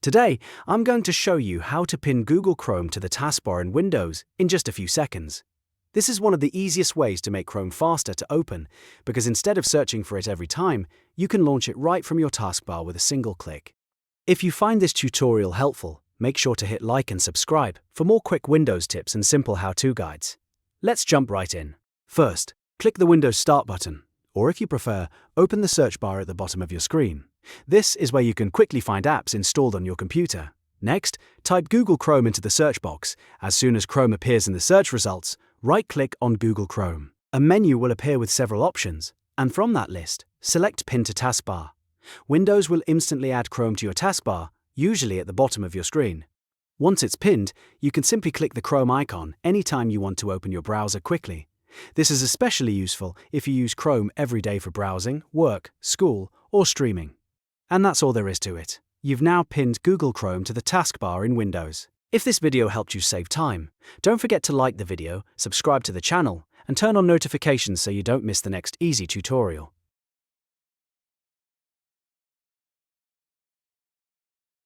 Today, I'm going to show you how to pin Google Chrome to the taskbar in Windows in just a few seconds. This is one of the easiest ways to make Chrome faster to open, because instead of searching for it every time, you can launch it right from your taskbar with a single click. If you find this tutorial helpful, make sure to hit like and subscribe for more quick Windows tips and simple how-to guides. Let's jump right in. First, click the Windows Start button, or if you prefer, open the search bar at the bottom of your screen. This is where you can quickly find apps installed on your computer. Next, type Google Chrome into the search box. As soon as Chrome appears in the search results, right-click on Google Chrome. A menu will appear with several options, and from that list, select Pin to Taskbar. Windows will instantly add Chrome to your taskbar, usually at the bottom of your screen. Once it's pinned, you can simply click the Chrome icon anytime you want to open your browser quickly. This is especially useful if you use Chrome every day for browsing, work, school, or streaming. And that's all there is to it. You've now pinned Google Chrome to the taskbar in Windows. If this video helped you save time, don't forget to like the video, subscribe to the channel, and turn on notifications so you don't miss the next easy tutorial.